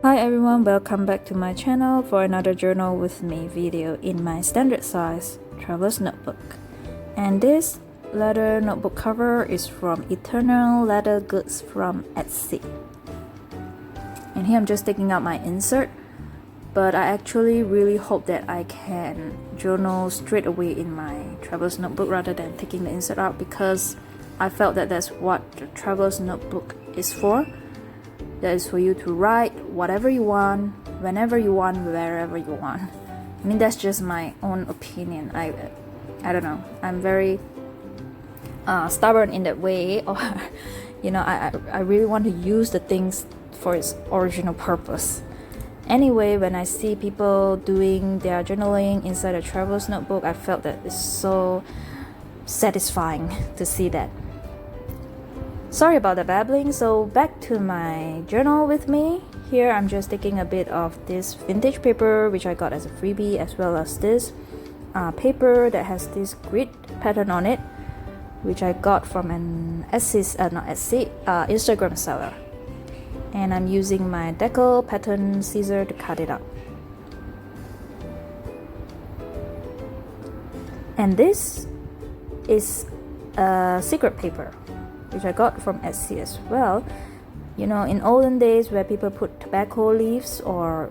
Hi everyone, welcome back to my channel for another journal with me video in my standard size traveler's notebook. And this leather notebook cover is from Eternal Leather Goods from Etsy. And here I'm just taking out my insert, but I actually really hope that I can journal straight away in my traveler's notebook rather than taking the insert out, because I felt that that's what the traveler's notebook is for. That is for you to write whatever you want, whenever you want, wherever you want. I mean, that's just my own opinion. I don't know. I'm very stubborn in that way, or I really want to use the things for its original purpose. Anyway, when I see people doing their journaling inside a traveler's notebook, I felt that it's so satisfying to see that. Sorry about the babbling. So back to my journal with me. Here I'm just taking a bit of this vintage paper which I got as a freebie, as well as this paper that has this grid pattern on it, which I got from an Instagram seller. And I'm using my decal pattern scissor to cut it up. And this is a secret paper which I got from Etsy as well. You know, in olden days where people put tobacco leaves or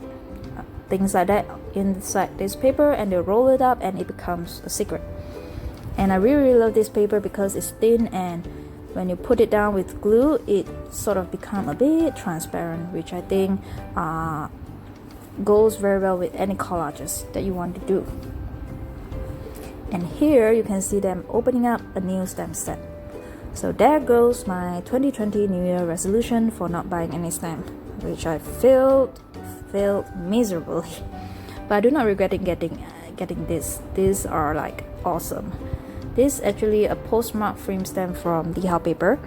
things like that inside this paper and they roll it up and it becomes a secret. And I really love this paper because it's thin, and when you put it down with glue it sort of become a bit transparent, which I think goes very well with any collages that you want to do. And here you can see them opening up a new stamp set. So there goes my 2020 New Year resolution for not buying any stamp, which I failed miserably. But I do not regret getting this. These are like awesome. This is actually a postmark frame stamp from LihaoPaper,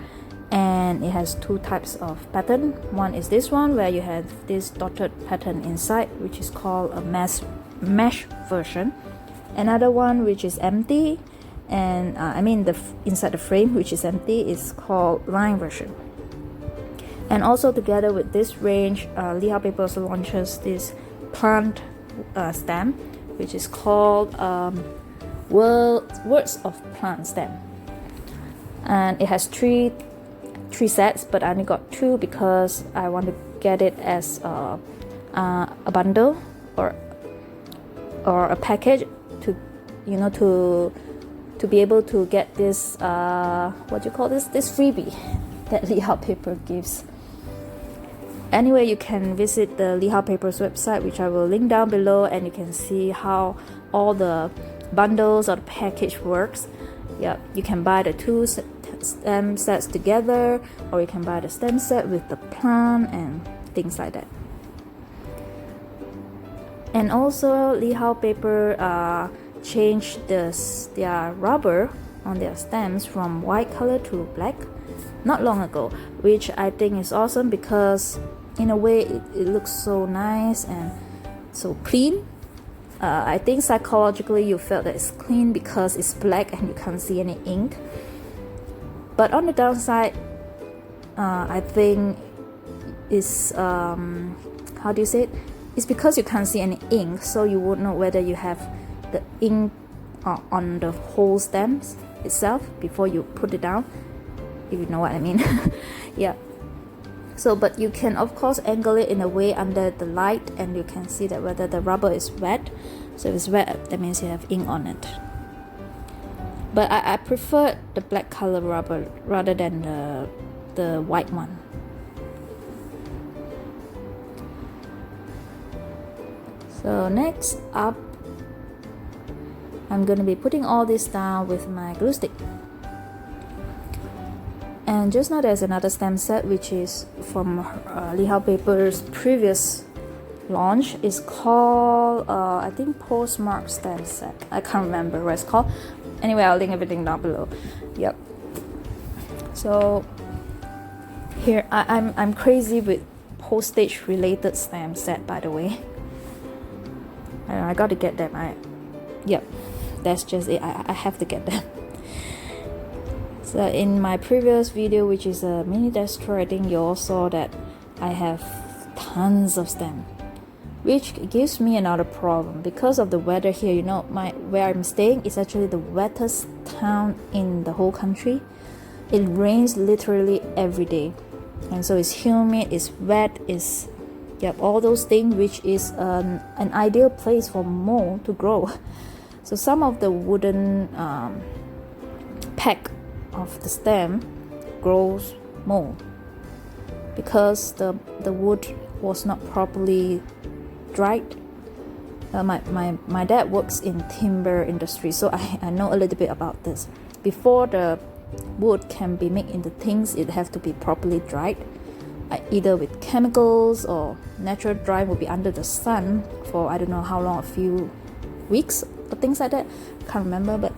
and it has two types of pattern. One is this one where you have this dotted pattern inside, which is called a mesh version. Another one which is empty, and inside the frame which is empty is called line version. And also together with this range, LihaoPaper also launches this plant stamp which is called Words of Plant stamp, and it has three sets, but I only got two because I want to get it as a bundle or a package to be able to get this this freebie that LihaoPaper gives. Anyway, you can visit the LihaoPaper's website, which I will link down below, and you can see how all the bundles or the package works. Yeah, you can buy the two stamp sets together, or you can buy the stamp set with the plant and things like that. And also LihaoPaper changed their rubber on their stamps from white color to black not long ago, which I think is awesome because in a way it looks so nice and so clean. I think psychologically you felt that it's clean because it's black and you can't see any ink. But on the downside, I think is how do you say it? It's because you can't see any ink, so you won't know whether you have the ink on the whole stamps itself before you put it down, if you know what I mean. Yeah. So, but you can of course angle it in a way under the light, and you can see that whether the rubber is wet. So if it's wet, that means you have ink on it. But I prefer the black color rubber rather than the white one. So next up, I'm going to be putting all this down with my glue stick. And just now there's another stamp set which is from LihaoPaper's previous launch. It's called I think postmark stamp set. I can't remember what it's called. Anyway, I'll link everything down below. Yep. So here I'm crazy with postage related stamp set, by the way. I got to get them. Yep, that's just it. I have to get them. So in my previous video, which is a mini destroyer, I think you all saw that I have tons of stem, which gives me another problem because of the weather here. You know, where I'm staying is actually the wettest town in the whole country. It rains literally every day, and so it's humid, it's wet, it's all those things, which is an ideal place for mold to grow. So some of the wooden pack of the stem grows mold because the wood was not properly dried. My dad works in timber industry, so I know a little bit about this. Before the wood can be made into things, it have to be properly dried, either with chemicals or natural dry will be under the sun for I don't know how long, a few weeks or things like that. Can't remember, but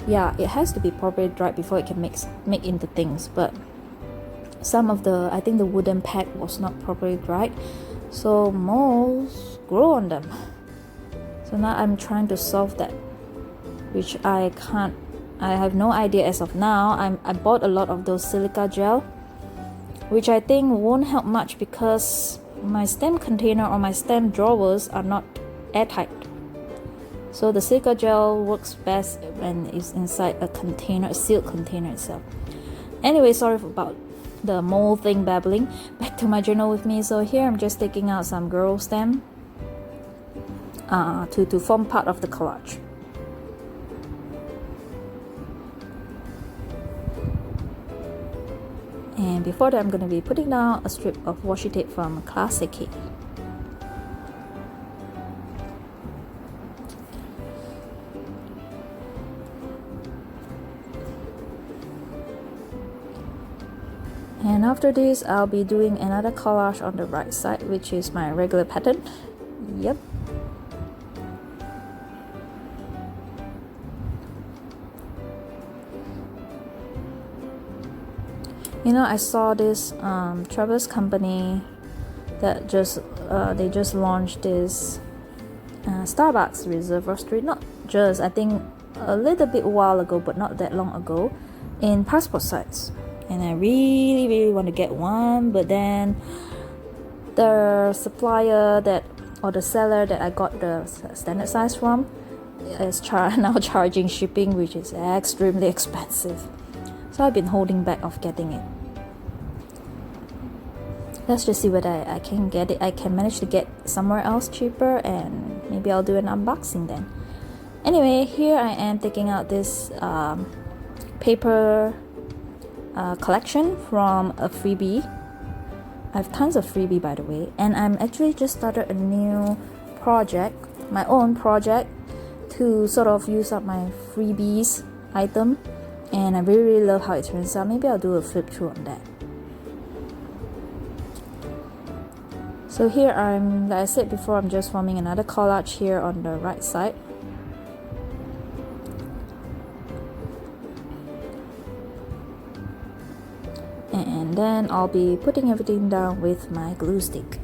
yeah, it has to be properly dried before it can make into things. But some of I think the wooden pack was not properly dried, so molds grow on them. So now I'm trying to solve that, which I have no idea as of now. I bought a lot of those silica gel, which I think won't help much because my stem container or my stem drawers are not airtight. So the silica gel works best when it's inside a container, a sealed container itself. Anyway, sorry about the mold thing babbling. Back to my journal with me. So here I'm just taking out some girl stem to form part of the collage. And before that, I'm going to be putting down a strip of washi tape from Classic Key. And after this, I'll be doing another collage on the right side, which is my regular pattern. Yep. You know, I saw this Travis company that they just launched this Starbucks Reservoir Street. Not just, I think a little bit while ago, but not that long ago, in passport size. And I really want to get one, but then the supplier or the seller that I got the standard size from is now charging shipping, which is extremely expensive. So I've been holding back of getting it. Let's just see whether I can get it. I can manage to get somewhere else cheaper, and maybe I'll do an unboxing then. Anyway, here I am taking out this paper collection from a freebie. I have tons of freebie, by the way, and I'm actually just started a new project, my own project, to sort of use up my freebies item, and I really love how it turns out. Maybe I'll do a flip through on that. So here like I said before, I'm just forming another collage here on the right side. And then I'll be putting everything down with my glue stick.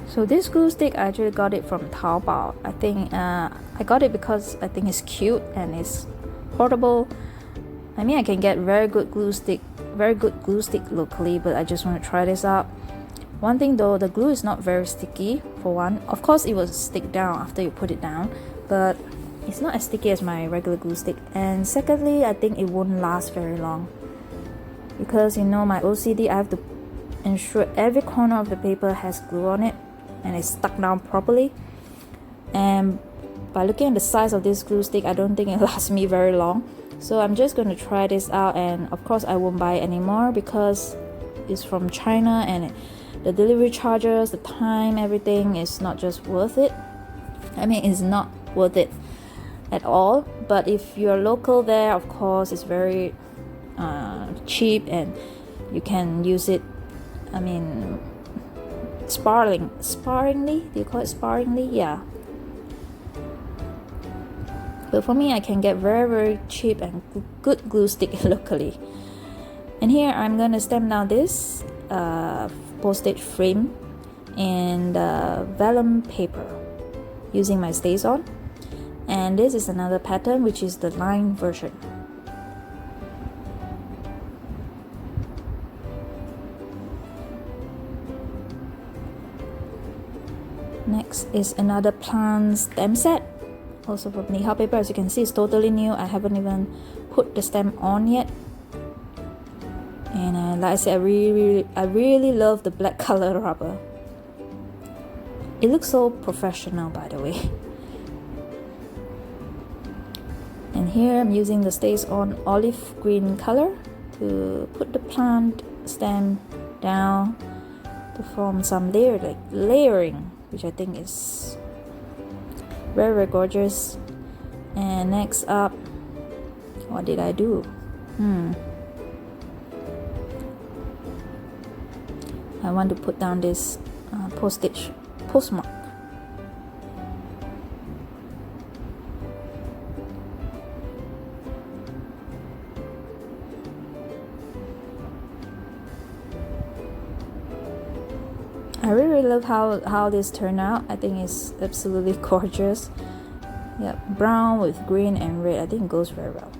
So this glue stick, I actually got it from Taobao. I think I got it because I think it's cute and it's portable. I mean, I can get very good glue stick locally, but I just want to try this out. One thing though, the glue is not very sticky, for one. Of course it will stick down after you put it down, but it's not as sticky as my regular glue stick. And secondly, I think it won't last very long because, you know, my OCD, I have to ensure every corner of the paper has glue on it and it's stuck down properly. And by looking at the size of this glue stick, I don't think it lasts me very long. So I'm just going to try this out, and of course I won't buy it anymore because it's from China, and the delivery charges, the time, everything is not just worth it. I mean, it's not worth it at all. But if you're local there, of course it's very cheap, and you can use it, I mean, sparingly. Do you call it sparingly? Yeah. But for me, I can get very cheap and good glue stick locally. And here I'm gonna stamp down this postage frame and vellum paper using my StazOn. And this is another pattern, which is the line version. Next is another plant stem set, also from LihaoPaper. As you can see, it's totally new. I haven't even put the stem on yet. And like I said, I really love the black color rubber. It looks so professional, by the way. And here I'm using the Stays On olive green color to put the plant stem down to form some layering, which I think is very, very gorgeous. And next up, what did I do? I want to put down this postmark. I really love how this turned out. I think it's absolutely gorgeous. Yeah, brown with green and red. I think it goes very well.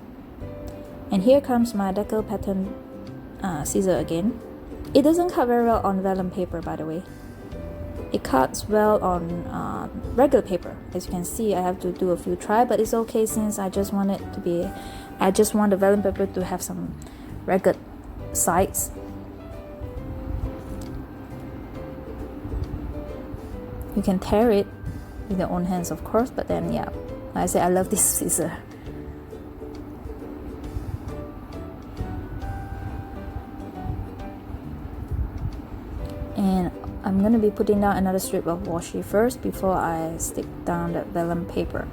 And here comes my decal pattern scissor again. It doesn't cut very well on vellum paper, by the way. It cuts well on regular paper. As you can see, I have to do a few tries, but it's okay since I just want the vellum paper to have some ragged sides. You can tear it with your own hands, of course, but then yeah, like I say, I love this scissor. And I'm going to be putting down another strip of washi first before I stick down the vellum paper.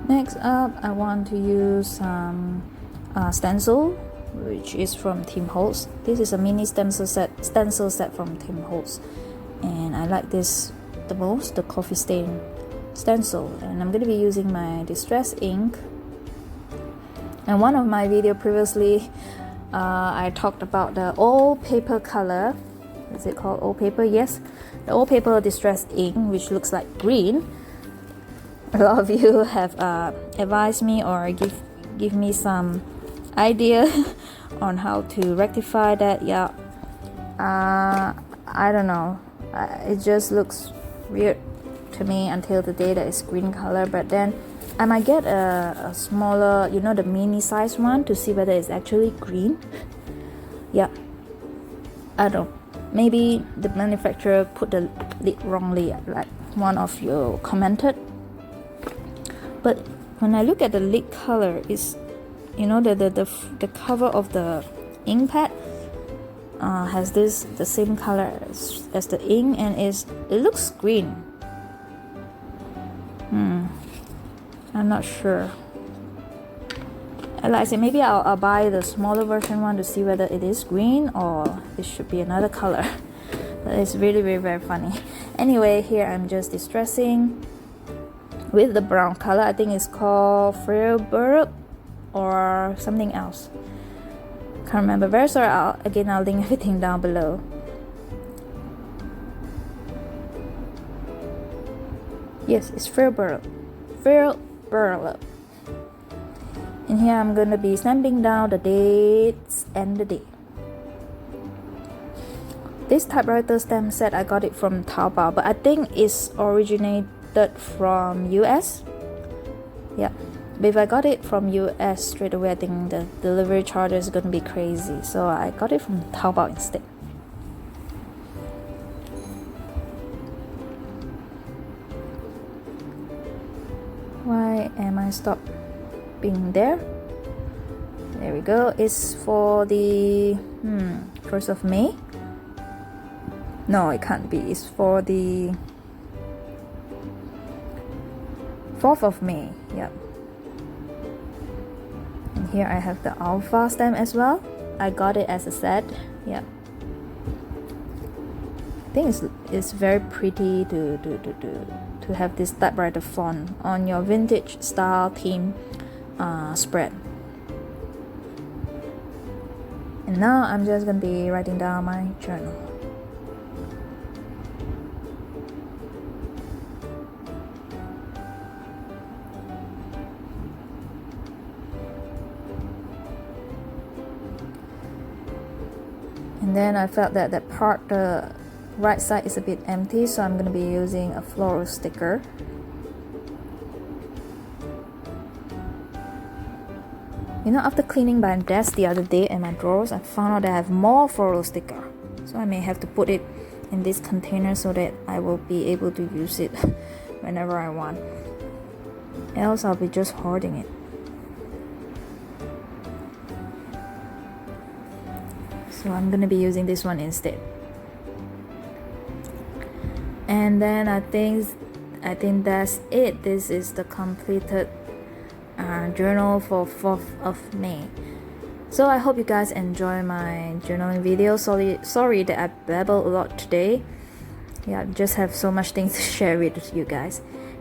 Next up, I want to use some stencil, which is from Tim Holtz. This is a mini stencil set from Tim Holtz, and I like this the most, the coffee stain stencil. And I'm going to be using my distress ink. And one of my video previously, I talked about the old paper color. Is it called old paper? Yes, the old paper distress ink, which looks like green. A lot of you have advised me or give me some idea on how to rectify that. Yeah, I don't know. It just looks weird to me until the day that it's green color. But then I might get a smaller, you know, the mini size one to see whether it's actually green. Yeah, I don't know. Maybe the manufacturer put the lid wrongly, like one of you commented. But when I look at the lid color, is, you know, the cover of the ink pad has the same color as the ink, and it looks green. I'm not sure. Like I said, maybe I'll buy the smaller version one to see whether it is green or it should be another color. But it's really, really very funny. Anyway, here I'm just distressing with the brown color. I think it's called Freiburg or something else. Can't remember. Very sorry. I'll link everything down below. Yes, it's Freiburg. And here I'm gonna be stamping down the dates and the day. This typewriter stamp set, I got it from Taobao, but I think it's originated from US. Yeah, but if I got it from US straight away, I think the delivery charge is gonna be crazy, so I got it from Taobao instead. Why am I stopped being there? There we go. It's for the 1st of May. No, it can't be. It's for the 4th of May. Yep. And here I have the alpha stamp as well. I got it as a set. Yeah, I think it's very pretty to have this typewriter font on your vintage style theme spread. And now I'm just gonna be writing down my journal. And then I felt that that part, the right side, is a bit empty, so I'm going to be using a floral sticker. You know, after cleaning my desk the other day and my drawers, I found out that I have more floral sticker. So I may have to put it in this container so that I will be able to use it whenever I want. Else I'll be just hoarding it. So I'm gonna be using this one instead. And then I think that's it. This is the completed journal for 4th of May. So I hope you guys enjoy my journaling video. Sorry that I babbled a lot today. Yeah, I just have so much things to share with you guys.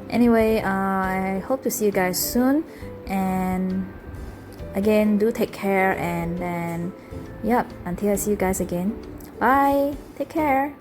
Anyway, I hope to see you guys soon, and again, do take care, and then yep, until I see you guys again, bye, take care.